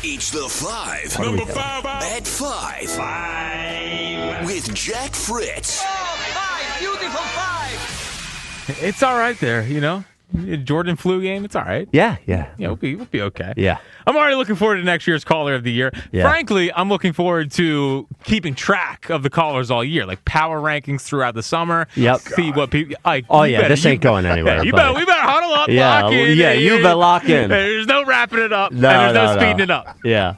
It's the 5. Number 5. At 5. 5. With Jack Fritz. Oh, 5. Beautiful 5. It's all right there, you know. Jordan flu game, it's all right. Yeah. We'll be okay. Yeah. I'm already looking forward to next year's Caller of the Year. Yeah. Frankly, I'm looking forward to keeping track of the callers all year, like power rankings throughout the summer. Yep. See what people like. This ain't going anywhere. We better huddle up, Yeah, lock in. yeah, you better lock in. There's no wrapping it up. No, and there's no no. speeding it up. Yeah.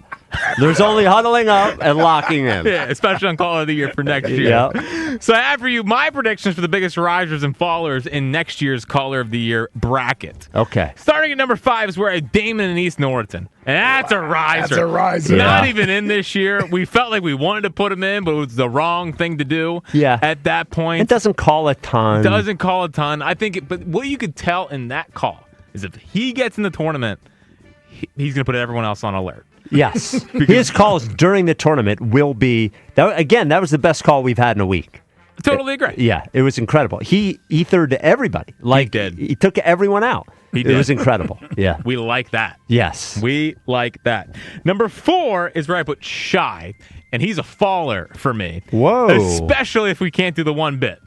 There's only huddling up and locking in. Yeah, especially on Caller of the Year for next year. Yep. So I have for you my predictions for the biggest risers and fallers in next year's Caller of the Year bracket. Okay. Starting at number 5 is where Damon and East Norriton. And that's a riser. That's a riser. Not even in this year. We felt like we wanted to put him in, but it was the wrong thing to do at that point. It doesn't call a ton. I think, but what you could tell in that call is if he gets in the tournament, he's going to put everyone else on alert. Yes. His calls during the tournament will be, that was the best call we've had in a week. Totally agree. Yeah, it was incredible. He ethered everybody. He did. He took everyone out. It was incredible. Yeah. We like that. Yes. We like that. Number 4 is where I put Shy, and he's a faller for me. Whoa. Especially if we can't do the one bit.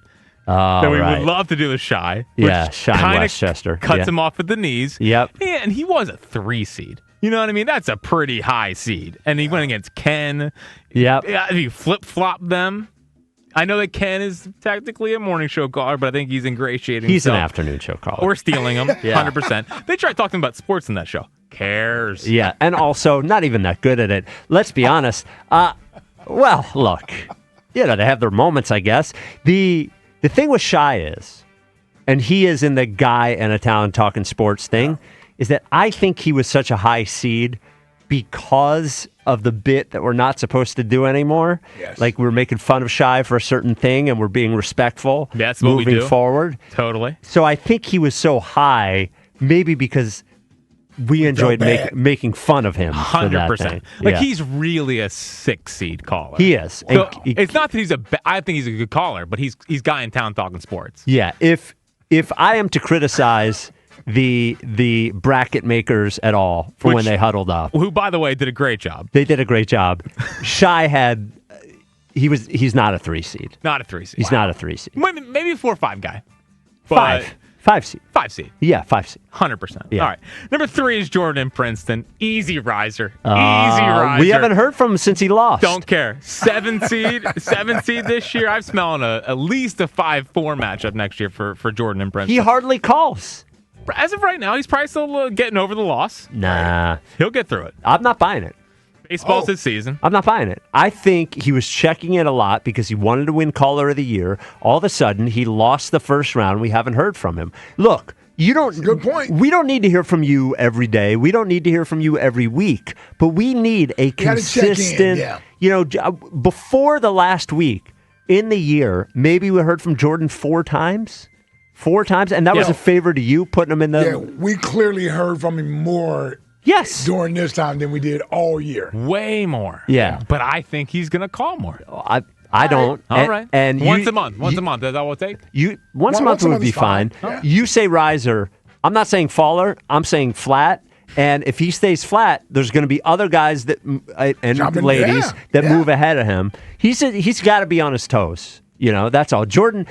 Then we would love to do the Shy. Yeah, Shy in Westchester. Cuts him off at the knees. Yep. And he was a 3 seed. You know what I mean? That's a pretty high seed. And he went against Ken. Yep. If you flip-flop them, I know that Ken is technically a morning show caller, but I think he's ingratiating He's himself. an afternoon show caller. Or stealing him, 100%. They tried talking about sports in that show. Cares. Yeah, and also not even that good at it. Let's be honest. Well, look, they have their moments, I guess. The thing with Shy is, and he is in the guy in a town talking sports thing, is that I think he was such a high seed because of the bit that we're not supposed to do anymore. Yes. Like we're making fun of Shy for a certain thing and we're being respectful That's what we moving do. forward. Totally. So I think he was so high, maybe because we enjoyed making fun of him. 100%. Like he's really a 6 seed caller. He is. So it's not that he's I think he's a good caller, but he's guy in town talking sports. Yeah. If I am to criticize the bracket makers at all for when they huddled up, who by the way did a great job. They did a great job. Shy had he's not a 3 seed. Not a 3 seed. He's not a 3 seed. Maybe a 4 or 5 guy. 5 seed. 5 seed. Yeah, 5 seed. 100%. Yeah. All right. Number 3 is Jordan in Princeton. Easy riser. Easy riser. We haven't heard from him since he lost. Don't care. 7 seed. 7 seed this year. I'm smelling at least a 5-4 matchup next year for Jordan in Princeton. He hardly calls. As of right now, he's probably still getting over the loss. Nah. He'll get through it. I'm not buying it. Baseball's his season. I'm not buying it. I think he was checking it a lot because he wanted to win Caller of the Year. All of a sudden, he lost the first round. We haven't heard from him. Look, good point. We don't need to hear from you every day. We don't need to hear from you every week. But we need a consistent, before the last week in the year, maybe we heard from Jordan 4 times. 4 times, and that was a favor to you, putting him in the... Yeah, we clearly heard from him more during this time than we did all year. Way more. Yeah. But I think he's going to call more. I don't. All right. And once a month. Is that all it take? Once a month would be fine. Yeah. You say riser. I'm not saying faller. I'm saying flat. And if he stays flat, there's going to be other guys that and ladies that move ahead of him. He's got to be on his toes. That's all. Jordan,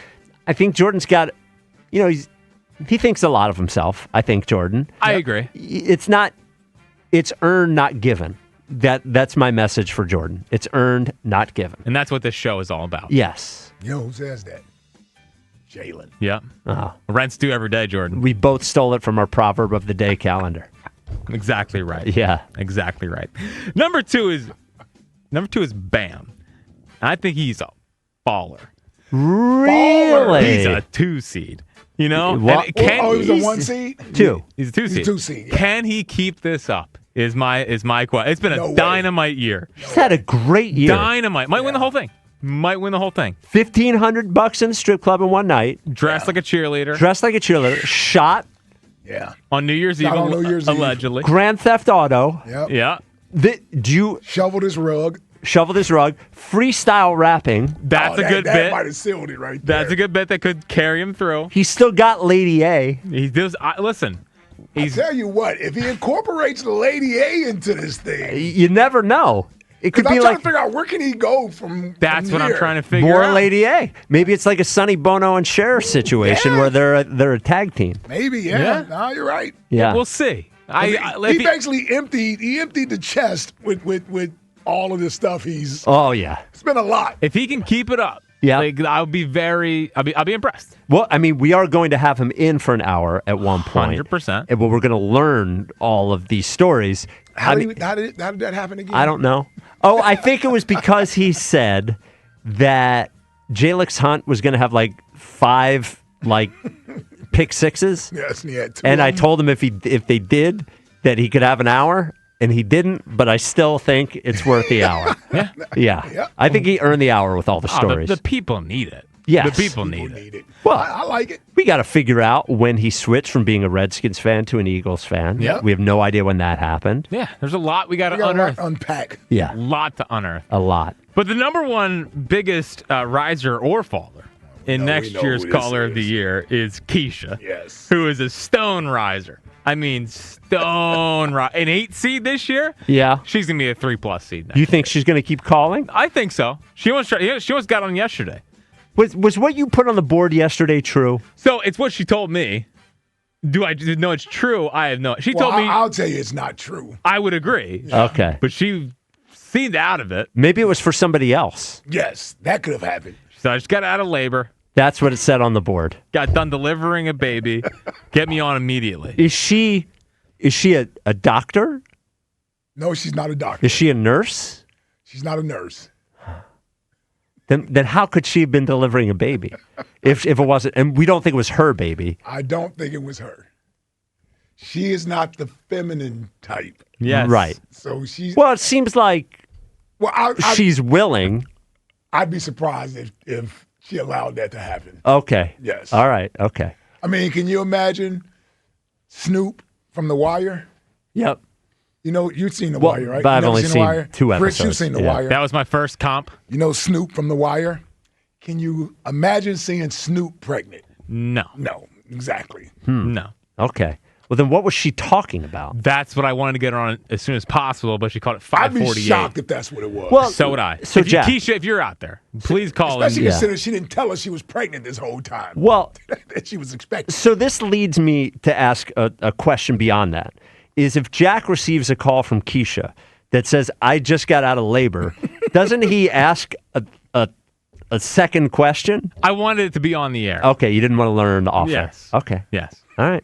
I think Jordan's got... he thinks a lot of himself. I think Jordan. I agree. It's earned, not given. That's my message for Jordan. It's earned, not given. And that's what this show is all about. Yes. Who says that? Jalen. Yeah. Rent's due every day, Jordan. We both stole it from our proverb of the day calendar. Exactly right. Yeah. Exactly right. Number two is Bam. I think he's a baller. Really? He's a 2 seed. He's a 1 seed? 2. He's a 2 seed. He's a 2 seed. Yeah. Can he keep this up? Is my question. It's been a dynamite year. He's had a great year. Dynamite. Might win the whole thing. $1,500 in the strip club in one night. Dressed like a cheerleader. Shot. Yeah. On New Year's Eve, allegedly. Grand Theft Auto. Yep. Yeah. Shoveled his rug. Freestyle rapping. That's a good bit. That might have sealed it right there. That's a good bit that could carry him through. He's still got Lady A. He does. Listen, I tell you what, if he incorporates Lady A into this thing, you never know. It could be I'm like trying to figure out where can he go from. That's from what here. I'm trying to figure out. more Lady A. Maybe it's like a Sonny Bono and Cher situation where they're a tag team. Maybe, yeah. No, you're right. Yeah, We'll see. He basically emptied the chest with all of this stuff. Oh yeah. It's been a lot. If he can keep it up, I'll be impressed. Well, I mean, we are going to have him in for an hour at one point. 100%. But we're going to learn all of these stories. How did that happen again? I don't know. Oh, I think it was because he said that J-Lax Hunt was going to have like 5 pick sixes. Yes, and he had 2. And I told him if they did, that he could have an hour, and he didn't. But I still think it's worth the hour. Yeah. I think he earned the hour with all the stories. The people need it. Yes. The people need it. Well, I like it. We got to figure out when he switched from being a Redskins fan to an Eagles fan. Yeah. We have no idea when that happened. Yeah, there's a lot we got to unearth. Unpack. Yeah. A lot to unearth. A lot. But the number one biggest riser or faller in next year's Caller of the Year is Kesha. Yes. Who is a stone riser. I mean, stone riser. An 8 seed this year? Yeah. She's going to be a 3+ seed next You think she's going to keep calling? I think so. She almost got on yesterday. Was what you put on the board yesterday true? So it's what she told me. Do I know it's true? I have no. She told me. I'll tell you it's not true. I would agree. Yeah. Okay. But she seemed out of it. Maybe it was for somebody else. Yes, that could have happened. So I just got out of labor. That's what it said on the board. Got done delivering a baby. Get me on immediately. Is she a doctor? No, she's not a doctor. Is she a nurse? She's not a nurse. Then how could she have been delivering a baby if it wasn't? And we don't think it was her baby. I don't think it was her. She is not the feminine type. Yes. Right. So she's. Well, it seems like she's willing. I'd be surprised if she allowed that to happen. Okay. Yes. All right. Okay. I mean, can you imagine Snoop from The Wire? Yep. You know, you've seen The Wire, right? But I've you only seen Wire? 2 episodes. Rich, you've seen The Wire. That was my first comp. You know Snoop from The Wire? Can you imagine seeing Snoop pregnant? No. No, exactly. No. Okay. Well, then what was she talking about? That's what I wanted to get her on as soon as possible, but she called it 5:48. I'd be shocked if that's what it was. Well, So would I. So, Jack, Kesha, if you're out there, please call in. Especially considering she didn't tell us she was pregnant this whole time. Well, that she was expecting. so this leads me to ask a question beyond that. Is if Jack receives a call from Kesha that says, I just got out of labor, doesn't he ask a second question? I wanted it to be on the air. Okay, you didn't want to learn off air. Yes. Okay. Yes. All right.